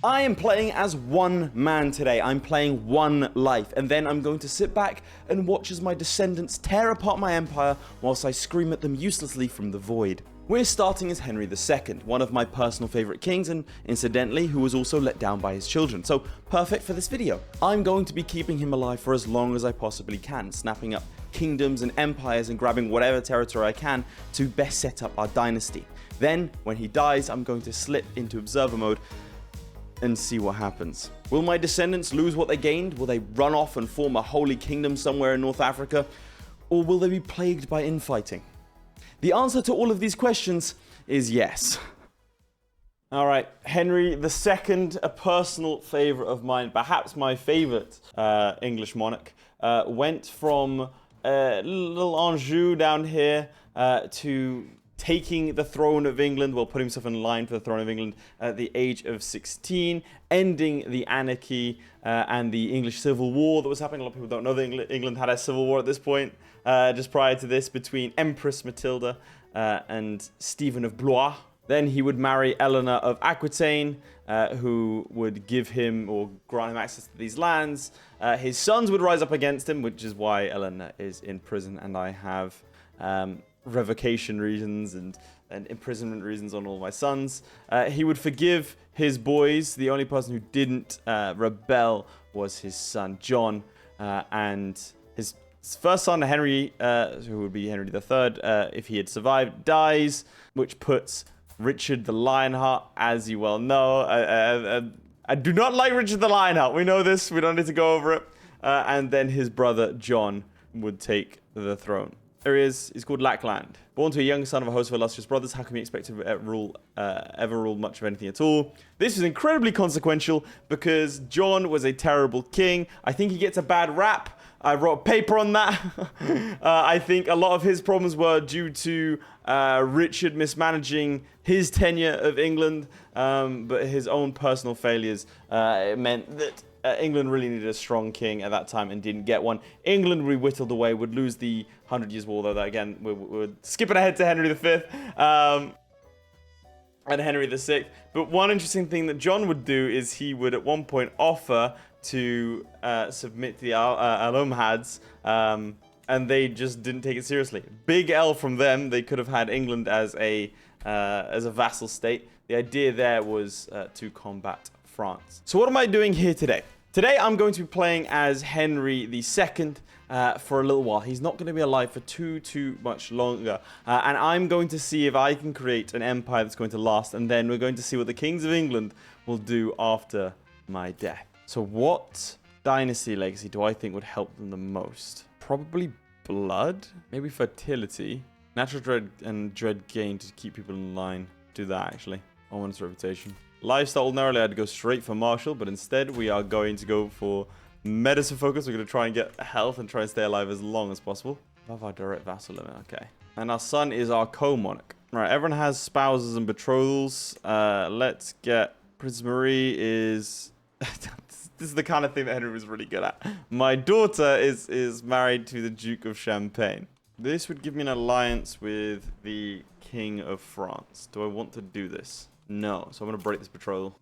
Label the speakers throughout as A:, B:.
A: I am playing as one man today. I'm playing one life, and then I'm going to sit back and watch as my descendants tear apart my empire whilst I scream at them uselessly from the void. We're starting as Henry II, one of my personal favourite kings, and incidentally, who was also let down by his children, so perfect for this video. I'm going to be keeping him alive for as long as I possibly can, snapping up kingdoms and empires and grabbing whatever territory I can to best set up our dynasty. Then, when he dies, I'm going to slip into observer mode and see what happens. Will my descendants lose what they gained? Will they run off and form a holy kingdom somewhere in North Africa? Or will they be plagued by infighting? The answer to all of these questions is yes. Alright, Henry II, a personal favourite of mine, perhaps my favourite English monarch, went from little Anjou down here to taking the throne of England, well, putting himself in line for the throne of England at the age of 16, ending the anarchy and the English Civil War that was happening. A lot of people don't know that England had a civil war at this point, just prior to this, between Empress Matilda and Stephen of Blois. Then he would marry Eleanor of Aquitaine, who would give him or grant him access to these lands. His sons would rise up against him, which is why Eleanor is in prison, and I have revocation reasons and imprisonment reasons on all my sons. He would forgive his boys. The only person who didn't rebel was his son John, and his first son Henry, who would be Henry III, if he had survived, dies, which puts Richard the Lionheart, as you well know. I do not like Richard the Lionheart. We know this. We don't need to go over it. And then his brother John would take the throne. There he is. He's called Lackland. Born to a young son of a host of illustrious brothers, how can we expect to ever rule much of anything at all? This was incredibly consequential because John was a terrible king. I think he gets a bad rap. I wrote a paper on that. I think a lot of his problems were due to Richard mismanaging his tenure of England, but his own personal failures meant that England really needed a strong king at that time and didn't get one. England would be whittled away, would lose the 100 Years' War, though that again, we're skipping ahead to Henry V and Henry VI. But one interesting thing that John would do is he would at one point offer to submit to the Almohads, and they just didn't take it seriously. Big L from them. They could have had England as a vassal state. The idea there was to combat France. So what am I doing here today? Today I'm going to be playing as Henry II for a little while. He's not going to be alive for too much longer. And I'm going to see if I can create an empire that's going to last. And then we're going to see what the kings of England will do after my death. So what dynasty legacy do I think would help them the most? Probably blood? Maybe fertility. Natural dread and dread gain to keep people in line. Do that actually. Ominous reputation. Lifestyle, ordinarily I'd go straight for martial, but instead we are going to go for medicine focus. We're going to try and get health and try and stay alive as long as possible. Above our direct vassal limit, okay. And our son is our co-monarch. Right, everyone has spouses and betrothals. Let's get Princess Marie is... This is the kind of thing that Henry was really good at. My daughter is married to the Duke of Champagne. This would give me an alliance with the King of France. Do I want to do this? No, so I'm going to break this betrothal.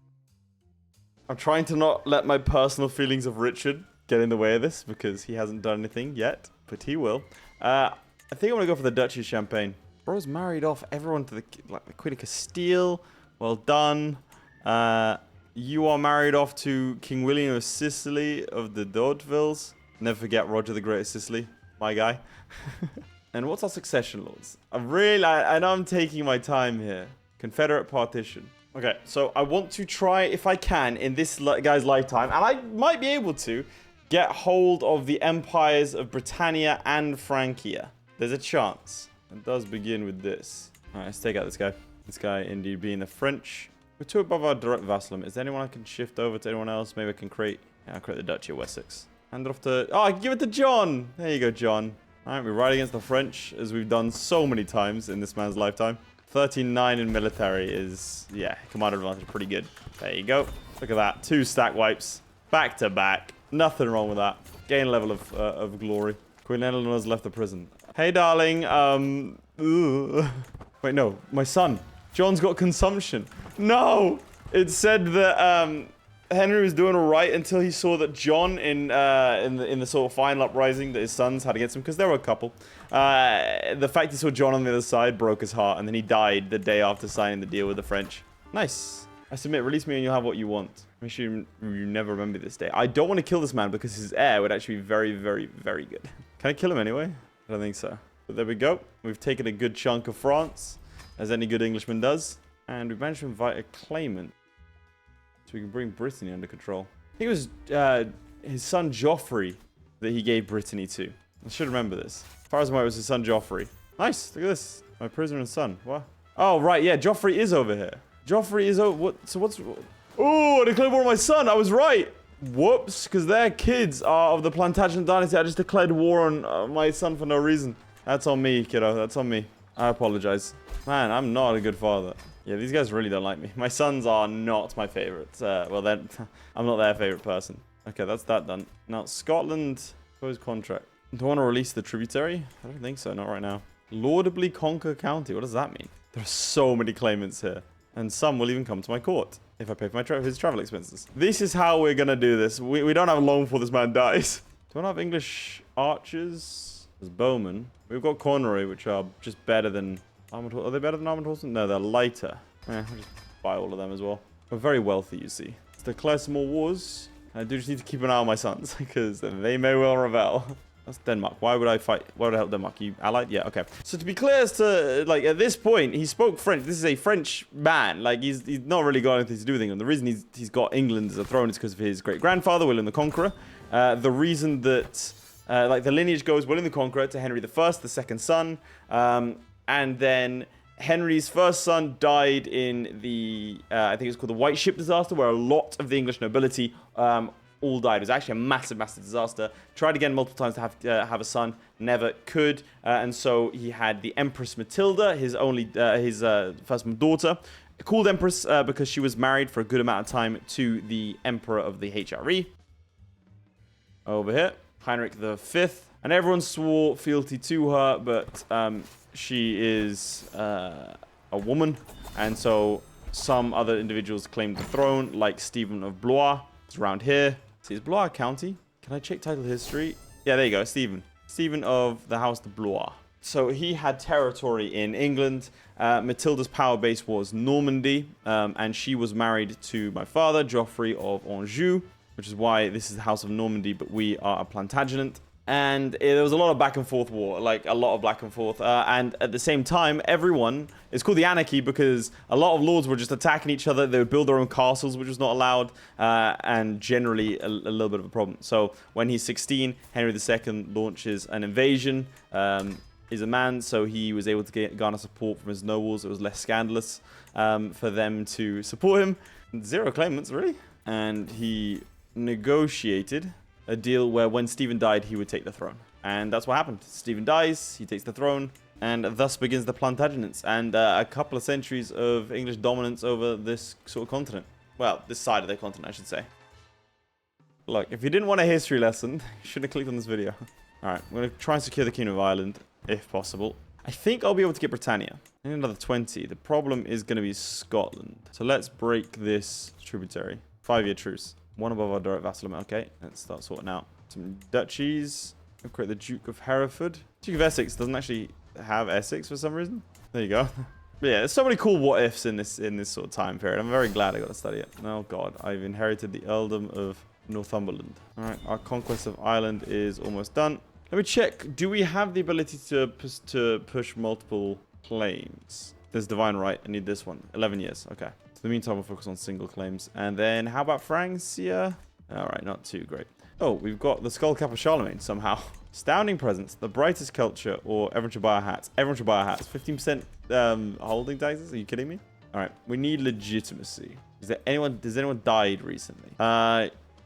A: I'm trying to not let my personal feelings of Richard get in the way of this because he hasn't done anything yet, but he will. I think I'm going to go for the Duchy of Champagne. Bro's married off everyone to the Queen of Castile. Well done. You are married off to King William of Sicily of the Daudevilles. Never forget Roger the Great of Sicily, my guy. And what's our succession laws? I know I'm taking my time here. Confederate partition. Okay, so I want to try, if I can, in this guy's lifetime, and I might be able to, get hold of the empires of Britannia and Francia. There's a chance. It does begin with this. Alright, let's take out this guy. This guy, indeed, being the French. We're two above our direct vassal limit. Is there anyone I can shift over to anyone else? Maybe I can create... Yeah, I'll create the Duchy of Wessex. Hand it off to... Oh, I can give it to John! There you go, John. Alright, we ride against the French, as we've done so many times in this man's lifetime. 39 in military is, yeah, commander advantage, pretty good. There you go. Look at that. 2 stack wipes. Back to back. Nothing wrong with that. Gain a level of glory. Queen Eleanor's left the prison. Hey, darling. Wait, no. My son. John's got consumption. No! It said that Henry was doing all right until he saw that John in the sort of final uprising that his sons had against him, because there were a couple. The fact he saw John on the other side broke his heart, and then he died the day after signing the deal with the French. Nice. I submit, release me and you'll have what you want. Make sure you never remember this day. I don't want to kill this man because his heir would actually be very, very, very good. Can I kill him anyway? I don't think so. But there we go. We've taken a good chunk of France, as any good Englishman does. And we've managed to invite a claimant, so we can bring Brittany under control. I think it was his son Joffrey that he gave Brittany to. I should remember this. As far as I know, it was his son Joffrey. Nice. Look at this. My prisoner and son. What? Oh, right. Yeah, Joffrey is over here. Joffrey is over... What? So what's... Oh, I declared war on my son. I was right. Whoops. Because their kids are of the Plantagenet dynasty. I just declared war on my son for no reason. That's on me, kiddo. That's on me. I apologize. Man, I'm not a good father. Yeah, these guys really don't like me. My sons are not my favorites. Well, then, I'm not their favorite person. Okay, that's that done. Now, Scotland, proposed contract. Do I want to release the tributary? I don't think so, not right now. Laudably conquer county. What does that mean? There are so many claimants here. And some will even come to my court if I pay for his travel expenses. This is how we're going to do this. We don't have long before this man dies. Do I not have English archers? There's bowmen. We've got cornery, which are just better than... Armored horse. Are they better than armored horses? No, they're lighter. I'll just buy all of them as well. We're very wealthy, you see. Let's declare some more wars. I do just need to keep an eye on my sons, because they may well rebel. That's Denmark. Why would I fight? Why would I help Denmark? You allied? Yeah, okay. So to be clear as to, like, at this point, he spoke French. This is a French man. Like, he's not really got anything to do with England. The reason he's got England as a throne is because of his great-grandfather, William the Conqueror. The reason that, like, the lineage goes William the Conqueror to Henry I, the second son. And then Henry's first son died in the, I think it's called the White Ship disaster, where a lot of the English nobility all died. It was actually a massive, massive disaster. Tried again multiple times to have a son, never could. And so he had the Empress Matilda, his first daughter, called Empress because she was married for a good amount of time to the Emperor of the HRE. Over here, Heinrich V. And everyone swore fealty to her, but... she is a woman, and so some other individuals claimed the throne, like Stephen of Blois. It's around here. See, is Blois a county? Can I check title history? Yeah, there you go, Stephen. Stephen of the House de Blois. So he had territory in England. Matilda's power base was Normandy, and she was married to my father, Geoffrey of Anjou, which is why this is the House of Normandy, but we are a Plantagenet. And there was a lot of back and forth war, like a lot of back and forth. And at the same time, everyone, it's called the anarchy because a lot of lords were just attacking each other. They would build their own castles, which was not allowed, and generally a little bit of a problem. So when he's 16, Henry II launches an invasion. He's a man, so he was able to garner support from his nobles. It was less scandalous for them to support him. 0 claimants, really. And he negotiated a deal where when Stephen died, he would take the throne. And that's what happened. Stephen dies, he takes the throne, and thus begins the Plantagenets and a couple of centuries of English dominance over this sort of continent. Well, this side of the continent, I should say. Look, if you didn't want a history lesson, you shouldn't have clicked on this video. Alright, I'm going to try and secure the Kingdom of Ireland, if possible. I think I'll be able to get Britannia. I need another 20. The problem is going to be Scotland. So let's break this tributary. 5-year truce. One above our direct vassal amount. Okay, let's start sorting out some duchies. We'll create the Duke of Hereford. Duke of Essex doesn't actually have Essex for some reason. There you go. But yeah, there's so many cool what ifs in this sort of time period. I'm very glad I got to study it. Oh god, I've inherited the earldom of Northumberland. All right, our conquest of Ireland is almost done. Let me check. Do we have the ability to push multiple claims? There's Divine Right. I need this one. 11 years. Okay. So in the meantime, we'll focus on single claims. And then how about Francia? All right, not too great. Oh, we've got the skull cap of Charlemagne somehow. Astounding presence, the brightest culture, or everyone should buy a hat. Everyone should buy a hat. 15% holding taxes? Are you kidding me? All right, we need legitimacy. Has anyone died recently?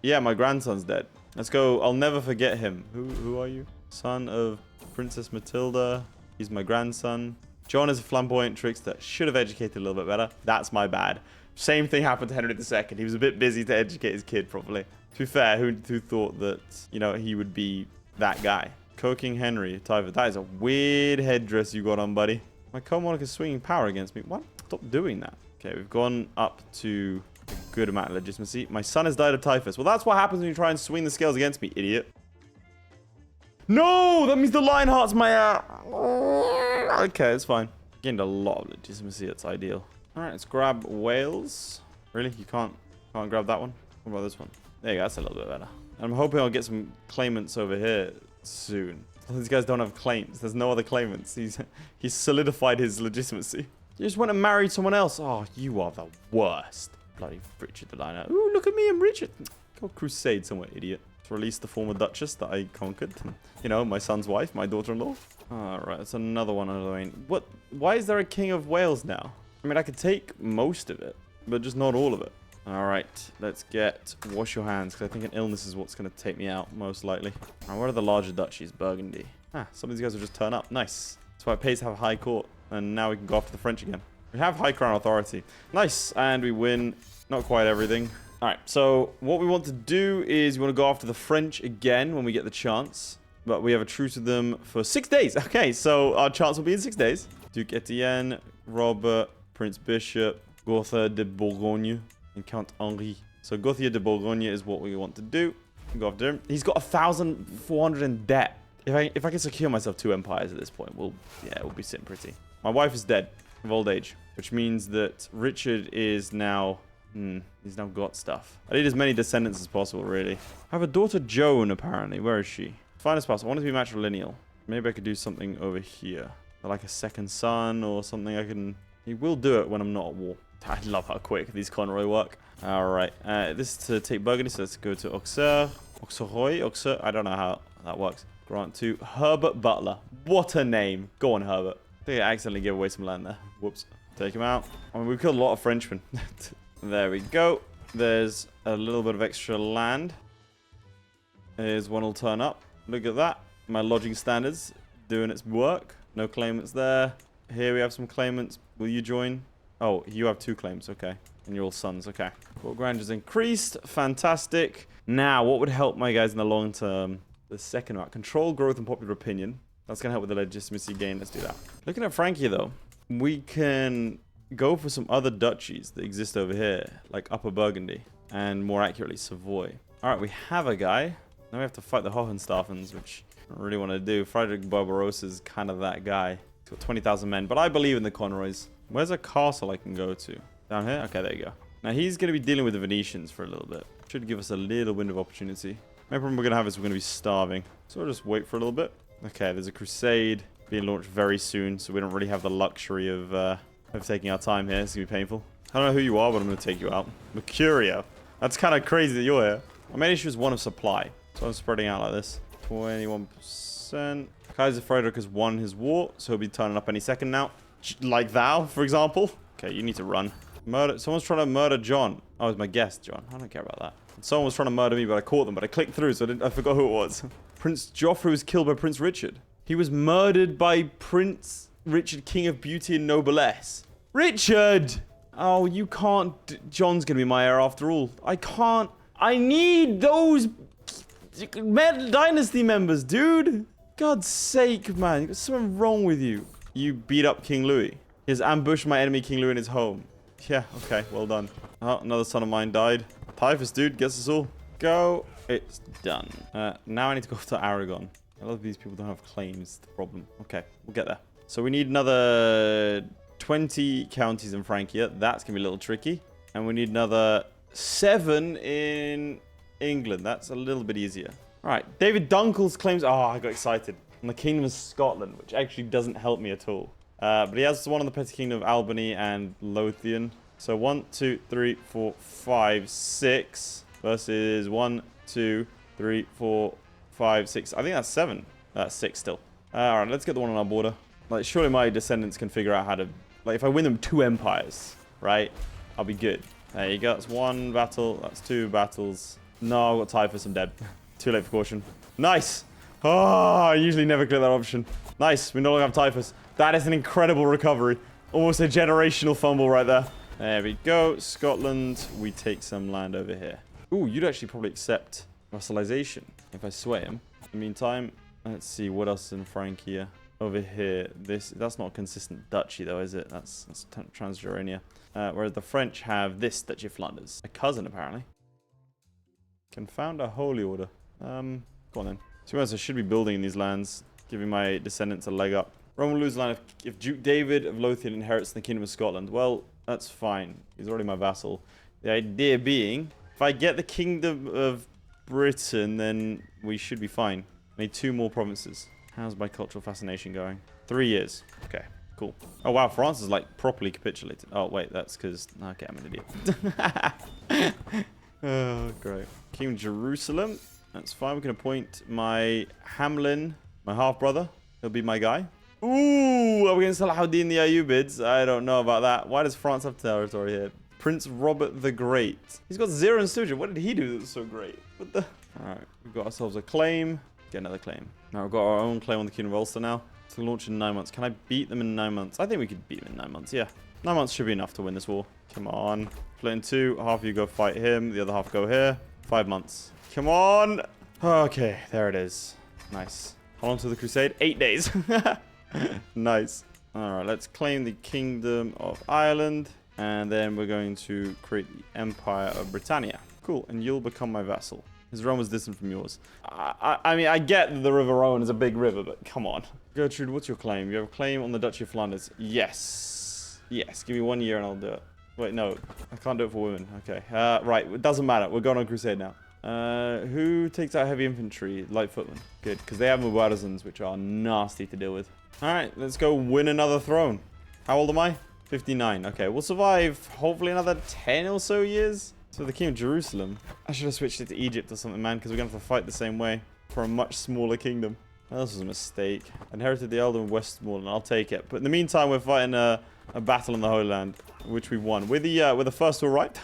A: Yeah, my grandson's dead. Let's go. I'll never forget him. Who are you? Son of Princess Matilda. He's my grandson. John is a flamboyant trickster. Should have educated a little bit better. That's my bad. Same thing happened to Henry II. He was a bit busy to educate his kid properly. To be fair, who thought that, you know, he would be that guy? Co-King Henry, Tyver. That is a weird headdress you got on, buddy. My co-monarch is swinging power against me. What? Stop doing that. Okay, we've gone up to a good amount of legitimacy. My son has died of typhus. Well, that's what happens when you try and swing the scales against me, idiot. No! That means the Lionheart's my... Okay, it's fine. Gained a lot of legitimacy. That's ideal. Alright, let's grab Wales. Really? You can't grab that one? What about this one? There you go. That's a little bit better. I'm hoping I'll get some claimants over here soon. These guys don't have claims. There's no other claimants. He's solidified his legitimacy. You just went and married someone else. Oh, you are the worst. Bloody Richard the Liner. Ooh, look at me. I'm Richard. Go Crusade somewhere, idiot. To release the former Duchess that I conquered. You know, my son's wife, my daughter-in-law. Alright, that's another one under the way. What? Why is there a King of Wales now? I mean, I could take most of it, but just not all of it. Alright, let's get Wash Your Hands, because I think an illness is what's going to take me out, most likely. Alright, what are the larger duchies? Burgundy. Ah, some of these guys will just turn up. Nice. That's why it pays to have high court. And now we can go after the French again. We have high crown authority. Nice. And we win not quite everything. Alright, so what we want to do is we want to go after the French again when we get the chance. But we have a truce with them for 6 days. Okay, so our chance will be in 6 days. Duke Etienne, Robert, Prince Bishop, Gauthier de Bourgogne, and Count Henri. So Gauthier de Bourgogne is what we want to do. Go after him. He's got 1,400 in debt. If I can secure myself 2 empires at this point, we'll be sitting pretty. My wife is dead of old age, which means that Richard is now... he's now got stuff. I need as many descendants as possible, really. I have a daughter, Joan, apparently. Where is she? Finest spouse. I want it to be matrilineal. Maybe I could do something over here. Like a second son or something I can... He will do it when I'm not at war. I love how quick these Conroy work. Alright. This is to take Burgundy, so let's go to Auxerre. Auxerre. I don't know how that works. Grant to Herbert Butler. What a name. Go on, Herbert. I think I accidentally gave away some land there. Whoops. Take him out. I mean, we've killed a lot of Frenchmen. There we go. There's a little bit of extra land. Here's one will turn up. Look at that. My lodging standards doing its work. No claimants there. Here we have some claimants. Will you join? Oh, you have 2 claims. Okay. And you're all sons. Okay. Court grandeur's increased. Fantastic. Now, what would help my guys in the long term? The second one. Control, growth, and popular opinion. That's going to help with the legitimacy gain. Let's do that. Looking at Frankie, though, we can go for some other duchies that exist over here, like Upper Burgundy, and more accurately, Savoy. All right, we have a guy. Now we have to fight the Hohenstaufens, which I don't really want to do. Frederick Barbarossa is kind of that guy. He's got 20,000 men, but I believe in the Conroys. Where's a castle I can go to? Down here? Okay, there you go. Now, he's going to be dealing with the Venetians for a little bit. Should give us a little window of opportunity. My problem we're going to have is we're going to be starving. So we'll just wait for a little bit. Okay, there's a crusade being launched very soon, so we don't really have the luxury of taking our time here. It's going to be painful. I don't know who you are, but I'm going to take you out. Mercurio. That's kind of crazy that you're here. My main issue is one of supply. So I'm spreading out like this. 21%. Kaiser Frederick has won his war, so he'll be turning up any second now. Like thou, for example. Okay, you need to run. Murder. Someone's trying to murder John. Oh, it's my guest, John. I don't care about that. Someone was trying to murder me, but I caught them. But I clicked through, so I forgot who it was. Prince Joffrey was killed by Prince Richard. He was murdered by Prince Richard, King of Beauty and Noblesse. Richard! Oh, you can't... John's going to be my heir after all. I can't... I need those... Dynasty members, dude. God's sake, man. There's something wrong with you. You beat up King Louis. He has ambushed my enemy King Louis in his home. Yeah, okay, well done. Oh, another son of mine died. Typhus, dude, gets us all. Go. It's done. Now I need to go to Aragon. A lot of these people don't have claims. The problem. Okay, we'll get there. So we need another 20 counties in Francia. That's going to be a little tricky. And we need another 7 in England. That's a little bit easier. All right, David Dunkel's claims. Oh, I got excited. And the Kingdom of Scotland, which actually doesn't help me at all. But he has one on the Petty Kingdom of Albany and Lothian. So 1, 2, 3, 4, 5, 6 versus 1, 2, 3, 4, 5, 6. I think that's 7. That's 6 still. All right, let's get the one on our border. Like, surely my descendants can figure out how to... Like, if I win them 2 empires, right, I'll be good. There you go. That's 1 battle. That's 2 battles. No, I've got Typhus. I'm dead. Too late for caution. Nice. Oh, I usually never clear that option. Nice. We no longer have Typhus. That is an incredible recovery. Almost a generational fumble right there. There we go. Scotland. We take some land over here. Ooh, you'd actually probably accept vassalization if I sway him. In the meantime, let's see what else is in Francia. over here. That's not a consistent duchy, though, is it? That's Transjorania. Whereas the French have this Duchy of Flanders. A cousin, apparently. Can found a holy order. Go on then. To be honest, I should be building in these lands, giving my descendants a leg up. Rome will lose land if Duke David of Lothian inherits the Kingdom of Scotland. Well, that's fine. He's already my vassal. The idea being, if I get the Kingdom of Britain, then we should be fine. I need 2 more provinces. How's my cultural fascination going? 3 years. Okay, cool. Oh, wow, France is, like, properly capitulated. Oh, wait, that's because... Okay, I'm an idiot. Oh, great. King of Jerusalem. That's fine. We can appoint my Hamlin, my half-brother. He'll be my guy. Ooh, are we going to Salahuddin the Ayyubids? I don't know about that. Why does France have territory here? Prince Robert the Great. He's got 0 in stewardship. What did he do that was so great? What the... Alright, we've got ourselves a claim. Get another claim. Now we've got our own claim on the Kingdom of Ulster now. To launch in 9 months. Can I beat them in 9 months? I think we could beat them in 9 months, yeah. 9 months should be enough to win this war. Come on. Split in 2. Half of you go fight him. The other half go here. 5 months. Come on. Okay, there it is. Nice. How long till the Crusade? 8 days. Nice. Alright, let's claim the Kingdom of Ireland. And then we're going to create the Empire of Britannia. Cool, and you'll become my vassal. His realm was distant from yours. I mean, I get that the River Rhone is a big river, but come on. Gertrude, what's your claim? You have a claim on the Duchy of Flanders. Yes. Yes, give me 1 year and I'll do it. Wait, no. I can't do it for women. Okay. Right, it doesn't matter. We're going on Crusade now. Who takes out heavy infantry? Light footmen. Good, because they have Mubarazans, which are nasty to deal with. Alright, let's go win another throne. How old am I? 59. Okay, we'll survive hopefully another 10 or so years. So the King of Jerusalem. I should have switched it to Egypt or something, man, because we're going to have to fight the same way for a much smaller kingdom. That was a mistake. Inherited the Elder of Westmoreland. I'll take it. But in the meantime, we're fighting a battle in the Holy Land, which we won. We're the first to Wright,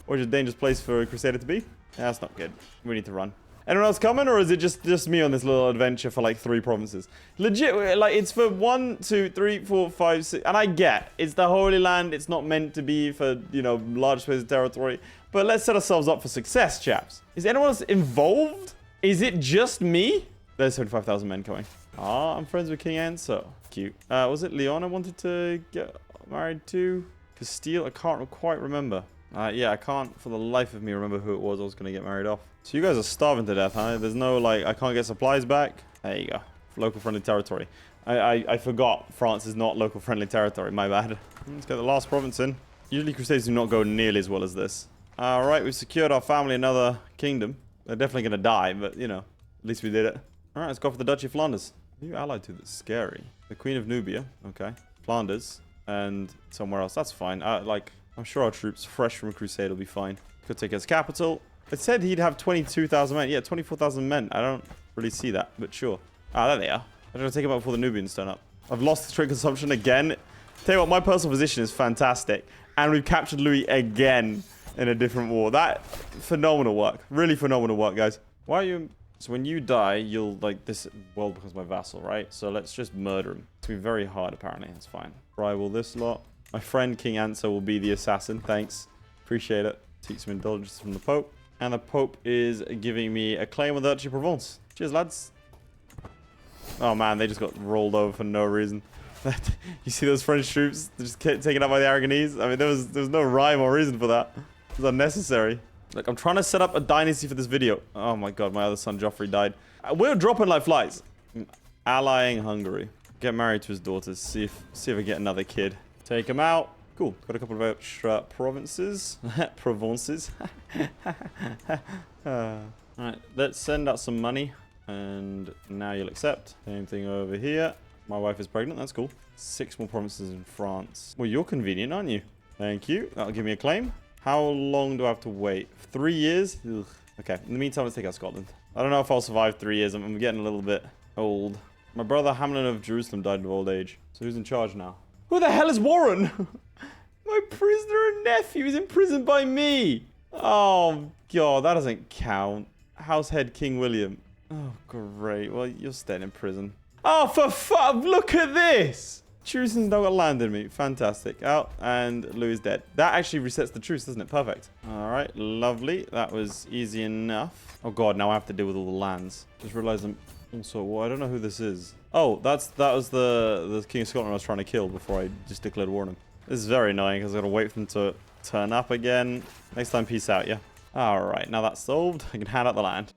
A: which is a dangerous place for a Crusader to be. Yeah, that's not good. We need to run. Anyone else coming, or is it just me on this little adventure for like 3 provinces? Legit, like it's for 1, 2, 3, 4, 5, 6, and I get it's the Holy Land. It's not meant to be for, you know, large spaces of territory. But let's set ourselves up for success, chaps. Is anyone else involved? Is it just me? There's 75,000 men coming. Ah, I'm friends with King Enzo. Cute. Was it Leon I wanted to get married to? Castile? I can't quite remember. Yeah, I can't for the life of me remember who it was I was going to get married off. So you guys are starving to death, huh? There's no, like, I can't get supplies back. There you go. Local friendly territory. I forgot France is not local friendly territory. My bad. Let's get the last province in. Usually Crusades do not go nearly as well as this. Alright, we've secured our family another kingdom. They're definitely going to die, but, you know, at least we did it. Alright, let's go for the Duchy of Flanders. Who are you allied to that's scary? The Queen of Nubia. Okay. Flanders. And somewhere else. That's fine. I'm sure our troops, fresh from a crusade, will be fine. Could take his capital. It said he'd have 22,000 men. Yeah, 24,000 men. I don't really see that, but sure. Ah, there they are. I'm going to take them out before the Nubians turn up. I've lost the trade consumption again. Tell you what, my personal position is fantastic. And we've captured Louis again in a different war. That, phenomenal work. Really phenomenal work, guys. Why are you... So when you die, you'll, like, this world becomes my vassal, right? So let's just murder him. It's going to be very hard, apparently. That's fine. Rival this lot. My friend King Answer will be the assassin. Thanks. Appreciate it. Take some indulgence from the Pope. And the Pope is giving me a claim on the Duchy of Provence. Cheers, lads. Oh, man. They just got rolled over for no reason. You see those French troops just taken out by the Aragonese? I mean, there was no rhyme or reason for that. It was unnecessary. Look, I'm trying to set up a dynasty for this video. Oh, my God. My other son, Joffrey, died. We're dropping like flies. Allying Hungary. Get married to his daughters. See if I get another kid. Take him out. Cool. Got a couple of extra provinces. Provinces. Alright, let's send out some money. And now you'll accept. Same thing over here. My wife is pregnant. That's cool. 6 more provinces in France. Well, you're convenient, aren't you? Thank you. That'll give me a claim. How long do I have to wait? 3 years? Ugh. Okay. In the meantime, let's take out Scotland. I don't know if I'll survive 3 years. I'm getting a little bit old. My brother Hamlin of Jerusalem died of old age. So who's in charge now? Who the hell is Warren? My prisoner and nephew is imprisoned by me. Oh, God, that doesn't count. Househead King William. Oh, great. Well, you're staying in prison. Oh, for fuck, look at this. Jerusalem's not got land in me. Fantastic. Out, and Louis is dead. That actually resets the truce, doesn't it? Perfect. All right, lovely. That was easy enough. Oh, God, now I have to deal with all the lands. Just realized I'm
B: Also, well, I don't know who this is. Oh, that was the King of Scotland I was trying to kill before I just declared war on him. This is very annoying because I've got to wait for them to turn up again. Next time, peace out, yeah? Alright, now that's solved. I can hand out the land.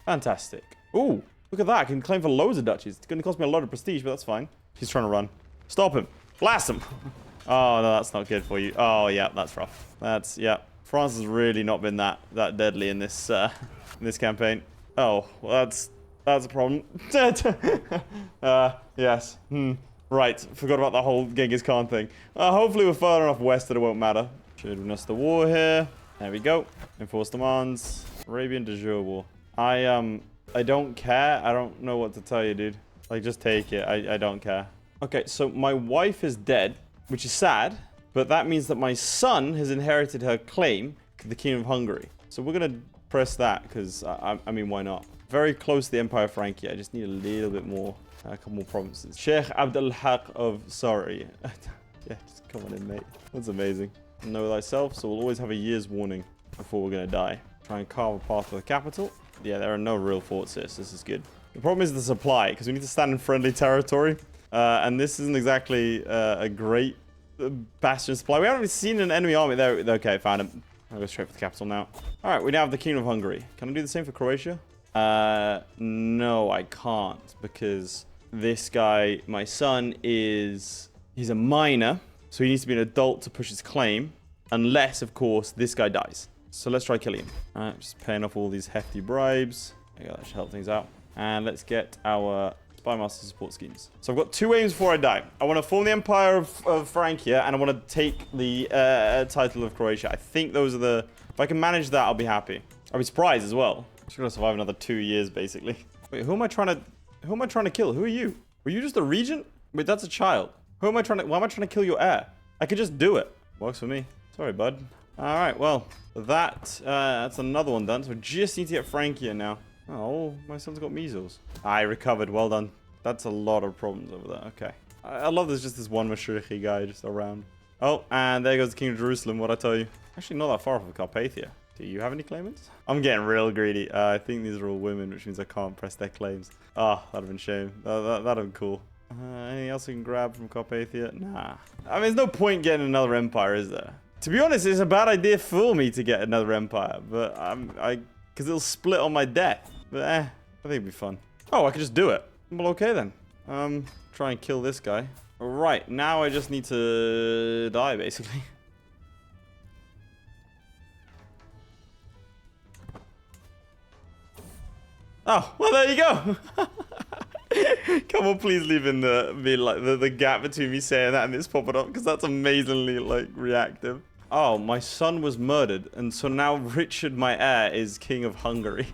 B: Fantastic. Ooh, look at that. I can claim for loads of duchies. It's going to cost me a lot of prestige, but that's fine. He's trying to run. Stop him. Blast him. Oh, no, that's not good for you. Oh, yeah, that's rough. That's, yeah. France has really not been that deadly in this campaign. Oh, well, that's a problem. Yes. Right. Forgot about the whole Genghis Khan thing. Hopefully we're far enough west that it won't matter. Should win us the war here. There we go. Enforce demands. Arabian de jure war. I don't care. I don't know what to tell you, dude. Like, just take it. I don't care. Okay, so my wife is dead, which is sad. But that means that my son has inherited her claim to the Kingdom of Hungary. So we're going to press that because, I mean, why not? Very close to the Empire of Francia. I just need a little bit more, a couple more provinces. Sheikh Abdul Haq of Sorry. Yeah, just come on in, mate. That's amazing. Know thyself, so we'll always have a year's warning before we're going to die. Try and carve a path to the capital. Yeah, there are no real forts here, so this is good. The problem is the supply, because we need to stand in friendly territory. And this isn't exactly a great bastion supply. We haven't really seen an enemy army there. Okay, found him. I'll go straight for the capital now. All right, we now have the Kingdom of Hungary. Can I do the same for Croatia? No, I can't, because this guy, my son, he's a minor, so he needs to be an adult to push his claim, unless, of course, this guy dies. So let's try killing him. All right, just paying off all these hefty bribes. There you go, that should help things out. And let's get our Spymaster support schemes. So I've got two aims before I die. I want to form the Empire of Francia, and I want to take the title of Croatia. I think those are the... If I can manage that, I'll be happy. I'll be surprised as well. I'm just going to survive another 2 years, basically. Wait, who am I trying to kill? Who are you? Were you just a regent? Wait, that's a child. Why am I trying to kill your heir? I could just do it. Works for me. Sorry, bud. All right, well, that's another one done. So we just need to get Francia now. Oh, my son's got measles. I recovered. Well done. That's a lot of problems over there. Okay. I love there's just this one Mashriqi guy just around. Oh, and there goes the King of Jerusalem, what I tell you. Actually, not that far from Carpathia. Do you have any claimants? I'm getting real greedy. I think these are all women, which means I can't press their claims. Ah, that'd have been a shame. That'd have been cool. Anything else I can grab from Carpathia? Nah. I mean, there's no point getting another empire, is there? To be honest, it's a bad idea for me to get another empire, but because it'll split on my death. But I think it'd be fun. Oh, I could just do it. Well, okay then. Try and kill this guy. Right, now I just need to die, basically. Oh, well, there you go. Come on, please leave in the gap between me saying that and this popping up, because that's amazingly, like, reactive. Oh, my son was murdered, and so now Richard, my heir, is King of Hungary.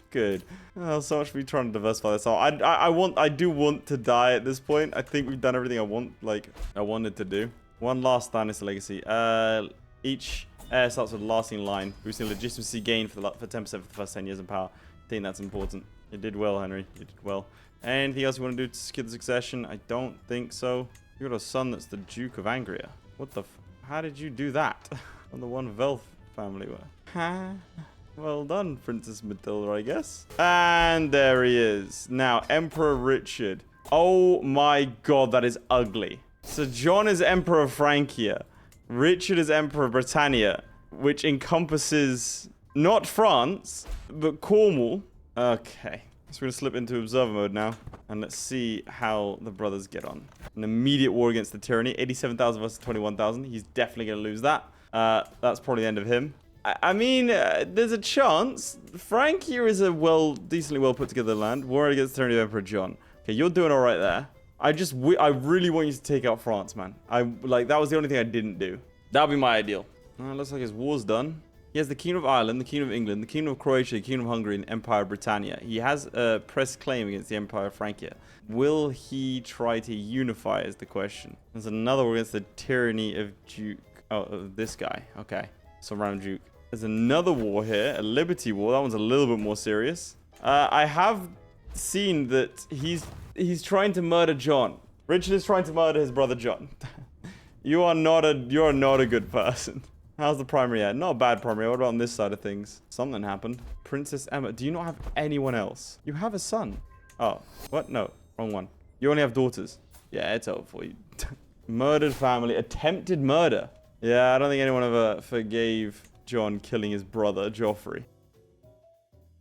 B: Good. Oh, so much for me trying to diversify this. I do want to die at this point. I think we've done everything I wanted to do. One last Dynasty legacy. Each heir starts with a lasting line, boosting legitimacy gain for 10% for the first 10 years in power. I think that's important. You did well, Henry. You did well. Anything else you want to do to secure the succession? I don't think so. You got a son that's the Duke of Angria. What the? How did you do that? On the one Velth family were. Ha. Well done, Princess Matilda, I guess. And there he is. Now, Emperor Richard. Oh my god, that is ugly. So John is Emperor of Francia. Richard is Emperor of Britannia, which encompasses not France, but Cornwall. Okay. So we're going to slip into observer mode now. And let's see how the brothers get on. An immediate war against the tyranny. 87,000 versus 21,000. He's definitely going to lose that. That's probably the end of him. I mean, there's a chance. Francia is a decently well put together land. War against the tyranny of Emperor John. Okay, you're doing all right there. I really want you to take out France, man. That was the only thing I didn't do. That would be my ideal. Looks like his war's done. He has the Kingdom of Ireland, the Kingdom of England, the Kingdom of Croatia, the Kingdom of Hungary, and Empire of Britannia. He has a press claim against the Empire of Francia. Will he try to unify is the question. There's another war against the tyranny of Duke. Oh, of this guy. Okay. So random Duke. There's another war here, a Liberty War. That one's a little bit more serious. I have seen that he's trying to murder John. Richard is trying to murder his brother John. You are not a good person. How's the primary at? Not a bad primary. What about on this side of things? Something happened. Princess Emma. Do you not have anyone else? You have a son. Oh, what? No, wrong one. You only have daughters. Yeah, it's over for you. Murdered family. Attempted murder. Yeah, I don't think anyone ever forgave John killing his brother, Joffrey.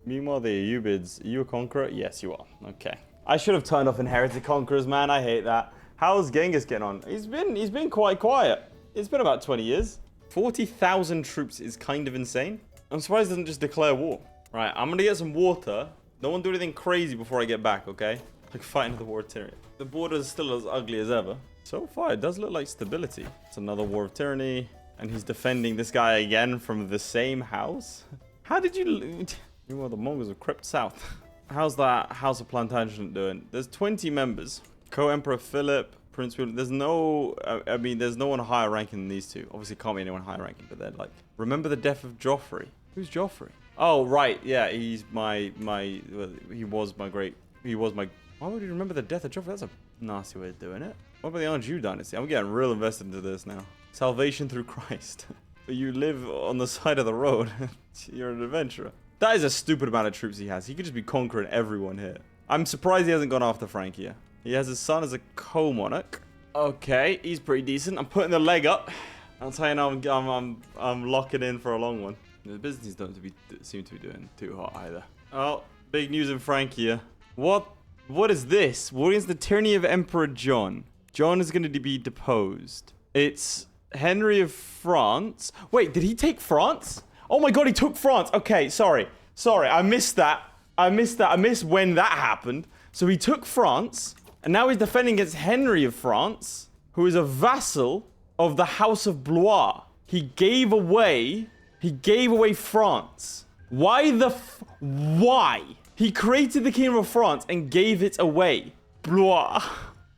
B: Meanwhile, the Ayyubids. Are you a conqueror? Yes, you are. Okay. I should have turned off inherited conquerors, man. I hate that. How's Genghis getting on? He's been quite quiet. It's been about 20 years. 40,000 troops is kind of insane. I'm surprised he doesn't just declare war. Right, I'm gonna get some water. No one do anything crazy before I get back, okay? Like fighting the war of tyranny. The border is still as ugly as ever. So far, it does look like stability. It's another war of tyranny. And he's defending this guy again from the same house. How did you... Meanwhile, the Mongols have crept south. How's that House of Plantagenet doing? There's 20 members. Co-Emperor Philip, Prince William. There's no... I mean, there's no one higher ranking than these two. Obviously, can't be anyone higher ranking, but they're like... Remember the death of Joffrey? Who's Joffrey? Oh, right. Yeah, he's my... He was my... Why would you remember the death of Joffrey? That's a nasty way of doing it. What about the Anjou dynasty? I'm getting real invested into this now. Salvation through Christ. You live on the side of the road. You're an adventurer. That is a stupid amount of troops he has. He could just be conquering everyone here. I'm surprised he hasn't gone after Francia. He has his son as a co-monarch. Okay, he's pretty decent. I'm putting the leg up. I'll tell you now, I'm locking in for a long one. The business don't seem to be doing too hot either. Oh, big news in Francia. What is this? What is the tyranny of Emperor John? John is going to be deposed. It's Henry of France. Wait, did he take France? Oh my god, he took France. Okay, sorry. I missed that. I missed when that happened. So he took France, and now he's defending against Henry of France, who is a vassal of the House of Blois. He gave away France. Why? He created the Kingdom of France and gave it away. Blois.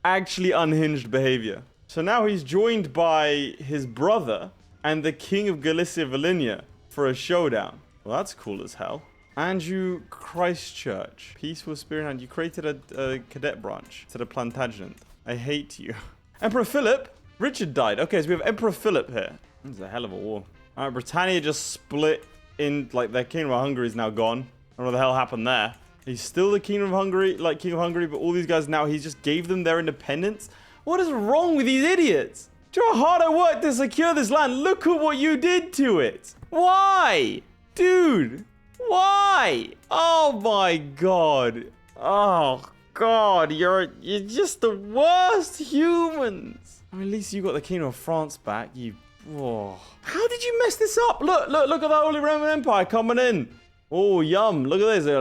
B: Actually unhinged behavior. So now he's joined by his brother and the King of Galicia-Volhynia for a showdown. Well, that's cool as hell. Anjou Christchurch. Peaceful spirit, and you created a cadet branch to the Plantagenet. I hate you. Emperor Philip. Richard died. Okay, so we have Emperor Philip here. This is a hell of a war. All right, Britannia just split in, like, their Kingdom of Hungary is now gone. I don't know what the hell happened there. He's still the King of Hungary, but all these guys now, he just gave them their independence. What is wrong with these idiots? Do you know how hard I worked to secure this land? Look at what you did to it. Why? Dude, why? Oh my god. Oh god, you're just the worst humans. I mean, at least you got the Kingdom of France back. How did you mess this up? Look at the Holy Roman Empire coming in. Oh, yum. Look at this. They're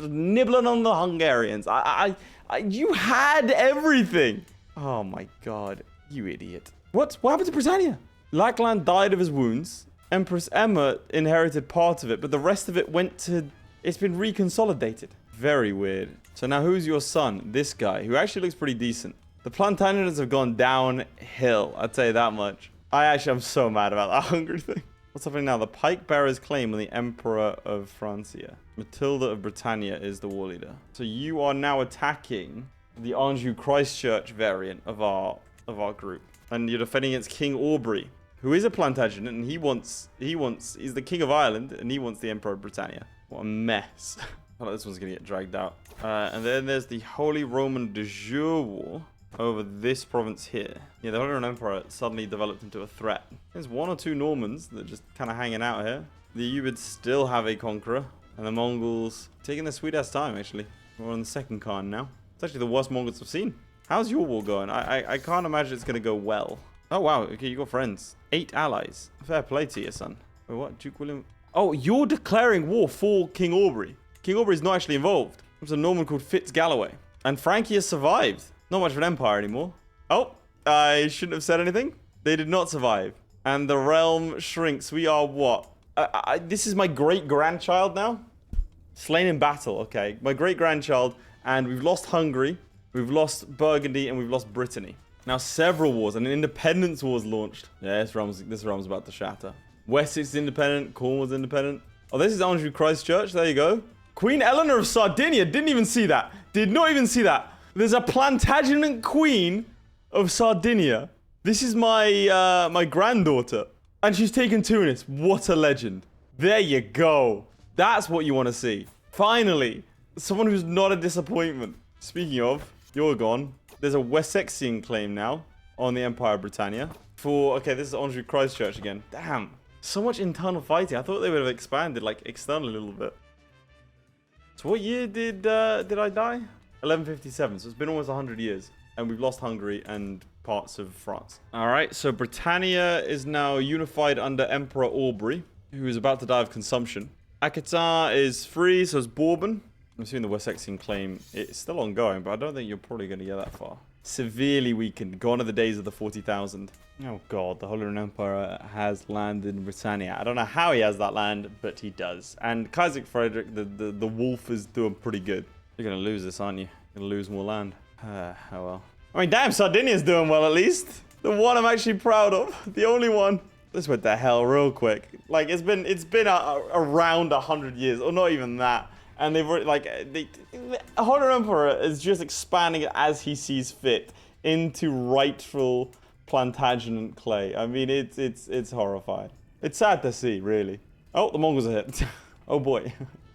B: nibbling on the Hungarians. You had everything. Oh, my God. You idiot. What happened to Britannia? Lackland died of his wounds. Empress Emma inherited part of it, but the rest of it went to... It's been reconsolidated. Very weird. So now who's your son? This guy, who actually looks pretty decent. The Plantagenets have gone downhill. I'll tell you that much. I'm so mad about that Hungary thing. What's happening now? The Pike Bearer's claim on the Emperor of Francia. Matilda of Britannia is the war leader. So you are now attacking the Anjou Christchurch variant of our group. And you're defending against King Aubrey, who is a Plantagenet, and he's the King of Ireland, and he wants the Emperor of Britannia. What a mess. Oh, this one's gonna get dragged out. And then there's the Holy Roman de Jure War over this province here. Yeah, the Holy Roman Empire suddenly developed into a threat. There's one or two Normans that are just kind of hanging out here. The Ayyubids still have a conqueror, and the Mongols taking their sweet ass time, actually. We're on the second Khan now. It's actually the worst Mongols I've seen. How's your war going? I can't imagine it's gonna go well. Oh wow, okay, you got friends. 8 allies. Fair play to you, son. Wait, what? Duke William? Oh, you're declaring war for King Aubrey. King Aubrey's not actually involved. There's a Norman called Fitz Galloway. And Francia survived. Not much of an empire anymore. Oh, I shouldn't have said anything. They did not survive. And the realm shrinks. We are what? This is my great-grandchild now? Slain in battle, okay. My great-grandchild, and we've lost Hungary, we've lost Burgundy, and we've lost Brittany. Now several wars, and an independence war was launched. Yeah, this realm's about to shatter. Wessex is independent, Cornwall's independent. Oh, this is Anjou Christchurch, there you go. Queen Eleanor of Sardinia, didn't even see that. Did not even see that. There's a Plantagenet Queen of Sardinia. This is my my granddaughter. And she's taken Tunis. What a legend. There you go. That's what you want to see. Finally, someone who's not a disappointment. Speaking of, you're gone. There's a Wessexian claim now on the Empire of Britannia. Okay, this is Anjou Christchurch again. Damn. So much internal fighting. I thought they would have expanded, like, externally a little bit. So what year did I die? 1157. So it's been almost 100 years. And we've lost Hungary and parts of France. All right, so Britannia is now unified under Emperor Aubrey, who is about to die of consumption. Aquitaine is free, so is Bourbon. I'm assuming the Wessexian claim is still ongoing, but I don't think you're probably going to get that far. Severely weakened. Gone are the days of the 40,000. Oh god, the Holy Roman Emperor has land in Britannia. I don't know how he has that land, but he does. And Kaiser Frederick, the wolf, is doing pretty good. You're going to lose this, aren't you? You're going to lose more land. Oh well. I mean, damn, Sardinia's doing well at least. The one I'm actually proud of. The only one. This went to hell real quick. Like, it's been around 100 years, or not even that. And they've already, like, the Holy Emperor is just expanding it as he sees fit into rightful Plantagenet clay. I mean, it's horrifying. It's sad to see, really. Oh, the Mongols are hit. Oh boy.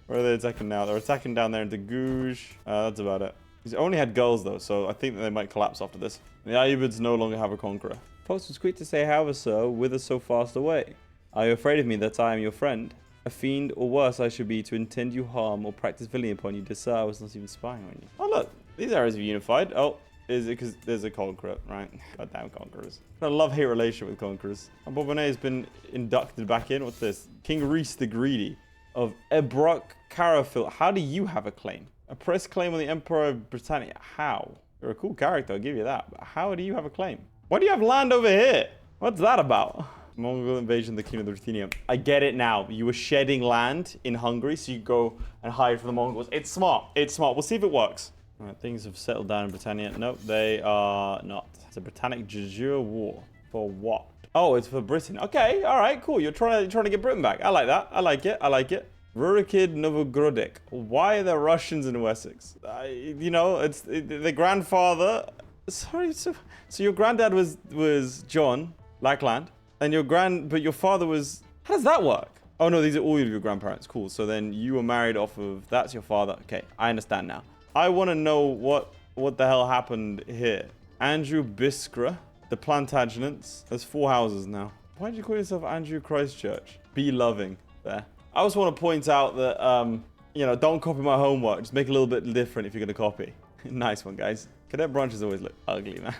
B: Where are they attacking now? They're attacking down there into Gouge. That's about it. He's only had girls though, so I think that they might collapse after this. The Ayyubids no longer have a conqueror. Post was quick to say, however, sir, whither so fast away? Are you afraid of me that I am your friend? A fiend, or worse I should be, to intend you harm or practice villainy upon you. Dear sir, I was not even spying on you. Oh look, these areas are unified. Oh, is it because there's a conqueror, right? Goddamn conquerors. I love-hate relationship with conquerors. And Bourbonnais has been inducted back in. What's this? King Rhys the Greedy of Ebrock Carafil. How do you have a claim? A press claim on the Emperor of Britannia. How? You're a cool character, I'll give you that. But how do you have a claim? Why do you have land over here? What's that about? Mongol invasion of the Kingdom of Ruthenia. I get it now. You were shedding land in Hungary, so you go and hide from the Mongols. It's smart. It's smart. We'll see if it works. All right, things have settled down in Britannia. Nope, they are not. It's a Britannic Jejure War. For what? Oh, it's for Britain. Okay, all right, cool. You're trying to get Britain back. I like that. I like it. I like it. Rurikid Novogrodek. Why are there Russians in Wessex? You know, it's the grandfather. Sorry, so your granddad was John Lackland, and but your father was. How does that work? Oh no, these are all of your grandparents. Cool. So then you were married off of. That's your father. Okay, I understand now. I want to know what the hell happened here. Andrew Biskra, the Plantagenets. There's 4 houses now. Why did you call yourself Andrew Christchurch? Be loving. There. I also want to point out that, you know, don't copy my homework. Just make it a little bit different if you're going to copy. Nice one, guys. Cadet branches always look ugly, man.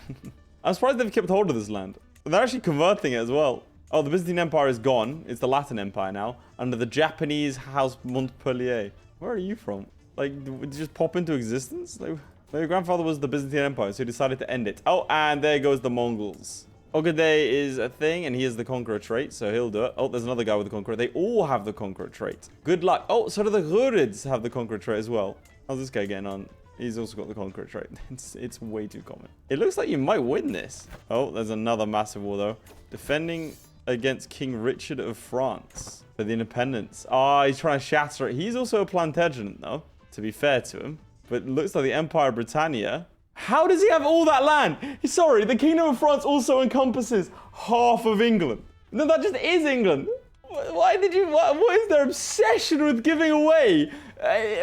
B: I'm surprised they've kept hold of this land. They're actually converting it as well. Oh, the Byzantine Empire is gone. It's the Latin Empire now. Under the Japanese House Montpellier. Where are you from? Like, did you just pop into existence? Like, your grandfather was the Byzantine Empire, so he decided to end it. Oh, and there goes the Mongols. Ogedei is a thing, and he has the Conqueror trait, so he'll do it. Oh, there's another guy with the Conqueror. They all have the Conqueror trait. Good luck. Oh, so do the Rurids have the Conqueror trait as well. How's this guy getting on? He's also got the Conqueror trait. It's way too common. It looks like you might win this. Oh, there's another massive war, though. Defending against King Richard of France for the independence. Oh, he's trying to shatter it. He's also a Plantagenet, though, to be fair to him. But it looks like the Empire of Britannia. How does he have all that land? Sorry, the Kingdom of France also encompasses half of England. No, that just is England. Why did you... What is their obsession with giving away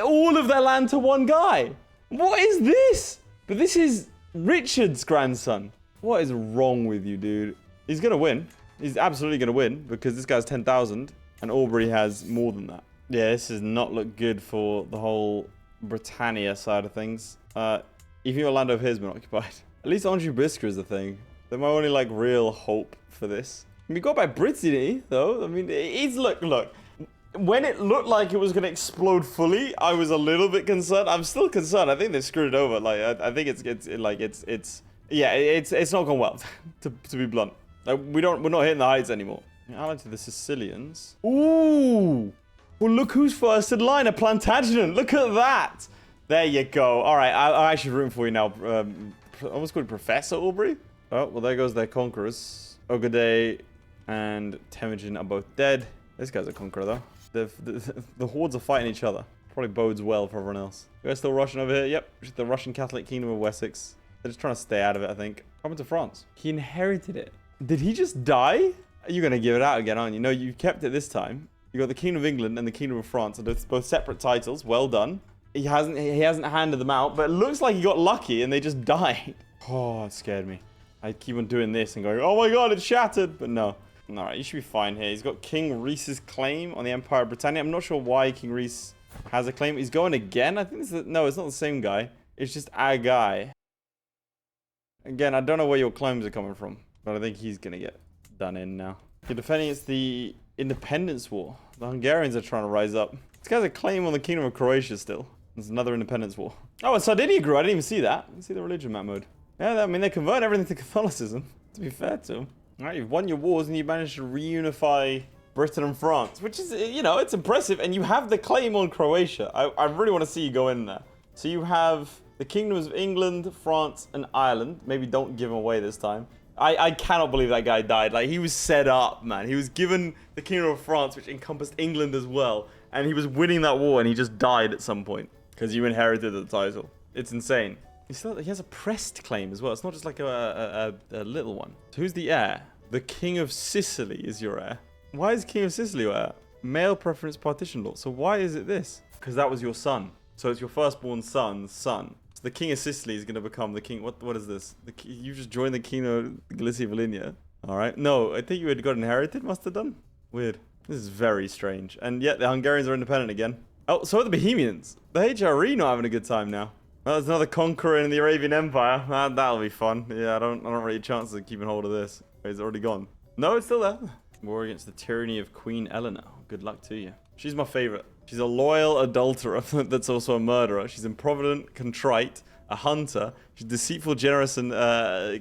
B: all of their land to one guy? What is this? But this is Richard's grandson. What is wrong with you, dude? He's going to win. He's absolutely going to win because this guy's 10,000 and Aubrey has more than that. Yeah, this does not look good for the whole Britannia side of things. Even your land over here has been occupied. At least Anjou Biskra is the thing. They're my only, like, real hope for this. I mean, we got by Brittany, though. I mean, it's... Look. When it looked like it was going to explode fully, I was a little bit concerned. I'm still concerned. I think they screwed it over. Like, I think it's not gone well, to be blunt. Like, we're not hitting the heights anymore. Allied to the Sicilians. Ooh! Well, look who's first in line, a Plantagenet. Look at that. There you go. All right, I'm actually rooting for you now. I almost called Professor Aubrey. Oh, well, there goes their conquerors. Ogedei and Temujin are both dead. This guy's a conqueror, though. The hordes are fighting each other. Probably bodes well for everyone else. You guys still Russian over here? Yep, the Russian Catholic Kingdom of Wessex. They're just trying to stay out of it, I think. Coming to France. He inherited it. Did he just die? You're going to give it out again, aren't you? No, you kept it this time. You got the Kingdom of England and the Kingdom of France. They're both separate titles. Well done. He hasn't handed them out, but it looks like he got lucky and they just died. Oh, it scared me. I keep on doing this and going, oh my god, it's shattered. But no. Alright, you should be fine here. He's got King Rhys's claim on the Empire of Britannia. I'm not sure why King Rhys has a claim. He's going again. I think no, it's not the same guy. It's just a guy. Again, I don't know where your claims are coming from, but I think he's going to get done in now. You're defending against the Independence War. The Hungarians are trying to rise up. This guy's a claim on the Kingdom of Croatia still. There's another Independence War. Oh, and Sardinia grew. I didn't even see that. I didn't see the religion map mode. Yeah, I mean, they convert everything to Catholicism, to be fair to them. All right, you've won your wars and you managed to reunify Britain and France, which is, you know, it's impressive. And you have the claim on Croatia. I really want to see you go in there. So you have the kingdoms of England, France, and Ireland. Maybe don't give them away this time. I cannot believe that guy died. Like, he was set up, man. He was given the Kingdom of France, which encompassed England as well. And he was winning that war, and he just died at some point. Because you inherited the title. It's insane. He has a pressed claim as well. It's not just like a little one. So who's the heir? The King of Sicily is your heir. Why is King of Sicily your heir? Male preference partition law. So why is it this? Because that was your son. So it's your firstborn son's son. So the King of Sicily is going to become the king. What is this? You just joined the Kingdom of Galicia Volhynia. All right. No, I think you had got inherited. Must have done. Weird. This is very strange. And yet the Hungarians are independent again. Oh, so are the Bohemians. The HRE not having a good time now. Well, there's another conqueror in the Arabian Empire. That'll be fun. Yeah, I don't really chance of keeping hold of this. It's already gone. No, it's still there. War against the tyranny of Queen Eleanor. Good luck to you. She's my favorite. She's a loyal adulterer that's also a murderer. She's improvident, contrite, a hunter. She's deceitful, generous, and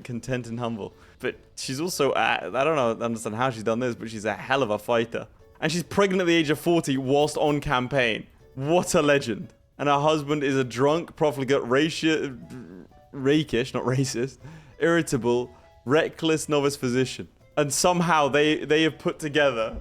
B: content and humble. But she's also, I don't understand how she's done this, but she's a hell of a fighter. And she's pregnant at the age of 40 whilst on campaign. What a legend. And her husband is a drunk, profligate, rakish, not racist, irritable, reckless novice physician. And somehow they have put together...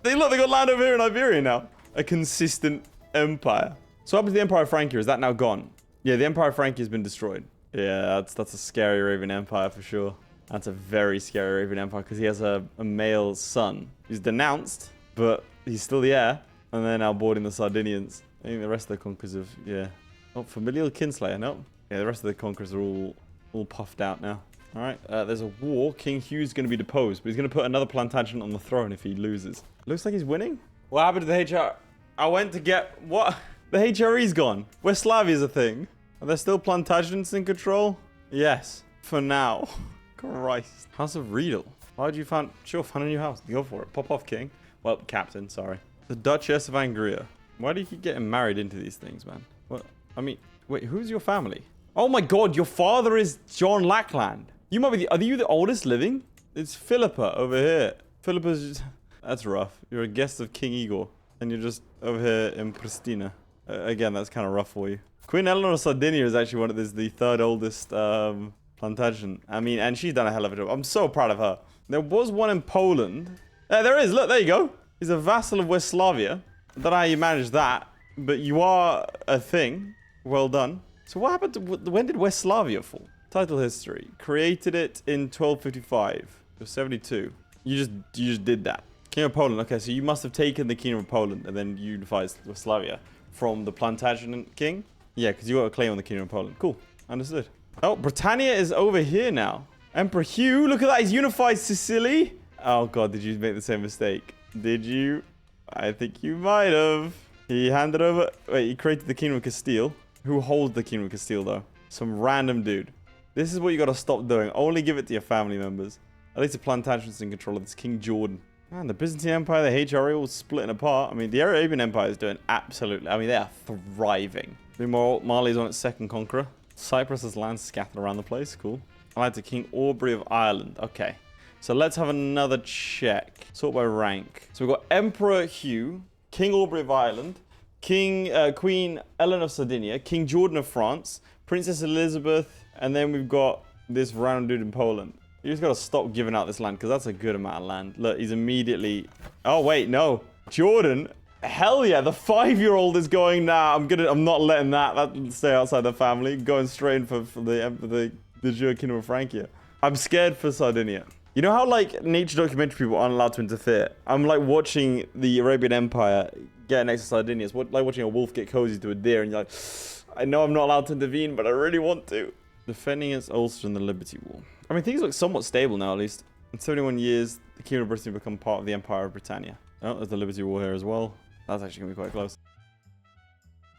B: They got land over here in Iberia now. A consistent empire. So what happened to the Empire of Francia? Is that now gone? Yeah, the Empire of Francia has been destroyed. Yeah, that's a scary Arabian Empire for sure. That's a very scary Arabian Empire because he has a male son. He's denounced, but he's still the heir. And they're now boarding the Sardinians. I think the rest of the conquerors have, yeah. Oh, familial kinslayer, no. Yeah, the rest of the conquerors are all puffed out now. All right, there's a war. King Hugh's going to be deposed, but he's going to put another Plantagenet on the throne if he loses. Looks like he's winning. What happened to the HR? I went to get... What? The HRE's gone. West Slavia's a thing. Are there still Plantagenets in control? Yes. For now. Christ. House of Riedel. Why would you find... Sure, find a new house. Go for it. Pop off, king. Well, captain, sorry. The Duchess of Angria. Why do you keep getting married into these things, man? What? I mean, wait, who's your family? Oh my god, your father is John Lackland. You might be the... Are you the oldest living? It's Philippa over here. Philippa's just... That's rough. You're a guest of King Igor. And you're just over here in Pristina. Again, that's kind of rough for you. Queen Eleanor of Sardinia is actually one of the third oldest Plantagenet. I mean, and she's done a hell of a job. I'm so proud of her. There was one in Poland. There is. Look, there you go. He's a vassal of West Slavia. I don't know how you managed that. But you are a thing. Well done. So what happened to... When did West Slavia fall? Title history. Created it in 1255. You're 72. You just did that. King of Poland. Okay, so you must have taken the Kingdom of Poland and then unified Slavia from the Plantagenet king. Yeah, because you got a claim on the Kingdom of Poland. Cool. Understood. Oh, Britannia is over here now. Emperor Hugh. Look at that. He's unified Sicily. Oh, God. Did you make the same mistake? Did you? I think you might have. He handed over... Wait, he created the Kingdom of Castile. Who holds the Kingdom of Castile, though? Some random dude. This is what you got to stop doing. Only give it to your family members. At least the Plantagenet's in control of this King Jordan. Man, the Byzantine Empire, the HRE all splitting apart. I mean, the Arabian Empire is doing absolutely... I mean, they are thriving. Meanwhile, Mali's on its second conqueror. Cyprus has land scattered around the place. Cool. Allied to King Aubrey of Ireland. Okay. So let's have another check. Sort by rank. So we've got Emperor Hugh, King Aubrey of Ireland, Queen Eleanor of Sardinia, King Jordan of France, Princess Elizabeth, and then we've got this random dude in Poland. You just got to stop giving out this land because that's a good amount of land. Look, he's immediately... Oh, wait, no. Jordan? Hell yeah, the 5-year-old is going, nah, I'm not letting that stay outside the family. Going straight in for the Kingdom of Francia. I'm scared for Sardinia. You know how, like, nature documentary people aren't allowed to interfere? I'm, like, watching the Arabian Empire get next to Sardinia. It's like watching a wolf get cozy to a deer, and you're like, I know I'm not allowed to intervene, but I really want to. Defending against Ulster in the Liberty War. I mean, things look somewhat stable now, at least. In 71 years, the Kingdom of Britain become part of the Empire of Britannia. Oh, there's the Liberty War here as well. That's actually going to be quite close.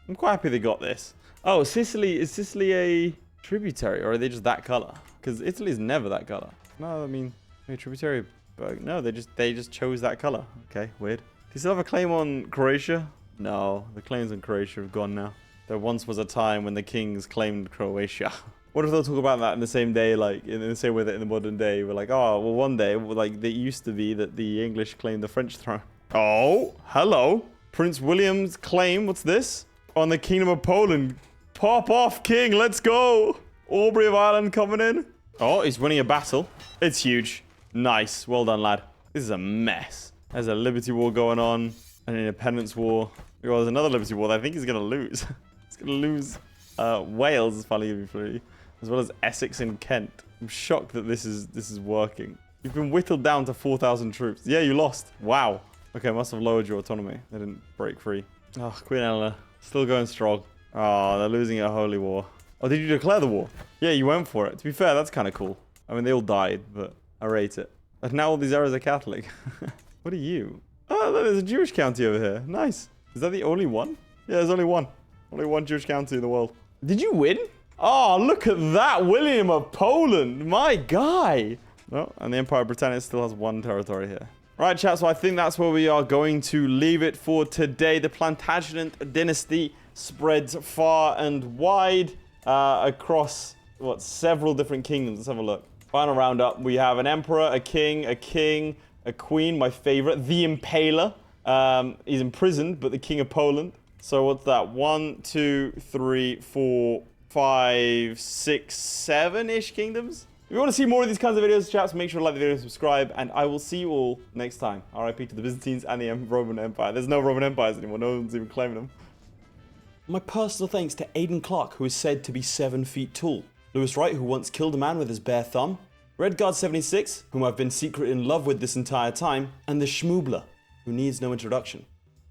B: I'm quite happy they got this. Oh, Sicily. Is Sicily a tributary, or are they just that color? Because Italy's never that color. No, I mean, a tributary. But no, they just chose that color. Okay, weird. Do you still have a claim on Croatia? No, the claims on Croatia have gone now. There once was a time when the kings claimed Croatia. What if they'll talk about that in the same day, like in the same way that in the modern day, we're like, oh, well, one day, like, it used to be that the English claimed the French throne. Oh, hello. Prince William's claim, what's this? On the Kingdom of Poland. Pop off, king, let's go. Aubrey of Ireland coming in. Oh, he's winning a battle. It's huge. Nice. Well done, lad. This is a mess. There's a Liberty War going on, an Independence War. Well, there's another Liberty War that I think he's going to lose. He's going to lose Wales is finally going to be free, as well as Essex and Kent. I'm shocked that this is working. You've been whittled down to 4,000 troops. Yeah, you lost. Wow. Okay, must have lowered your autonomy. They didn't break free. Oh, Queen Eleanor. Still going strong. Oh, they're losing a holy war. Oh, did you declare the war? Yeah, you went for it. To be fair, that's kind of cool. I mean, they all died, but I rate it. And now all these areas are Catholic. What are you? Oh, there's a Jewish county over here. Nice. Is that the only one? Yeah, there's only one. Only one Jewish county in the world. Did you win? Oh, look at that. William of Poland. My guy. Oh, and the Empire of Britannia still has one territory here. Right, chat, so I think that's where we are going to leave it for today. The Plantagenet dynasty spreads far and wide across, what, several different kingdoms. Let's have a look. Final roundup. We have an emperor, a king, a queen, my favorite, the Impaler. He's imprisoned, but the King of Poland. So what's that? 1, 2, 3, 4, 5, 6, 7-ish kingdoms? If you want to see more of these kinds of videos, chaps, make sure to like the video and subscribe, and I will see you all next time. RIP to the Byzantines and the Roman Empire. There's no Roman Empires anymore. No one's even claiming them. My personal thanks to Aiden Clark, who is said to be 7 feet tall. Lewis Wright, who once killed a man with his bare thumb. Redguard76, whom I've been secretly in love with this entire time. And the Schmoobler, who needs no introduction.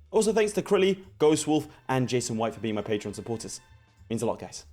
B: Also thanks to Crilly, Ghostwolf, and Jason White for being my Patreon supporters. Means a lot, guys.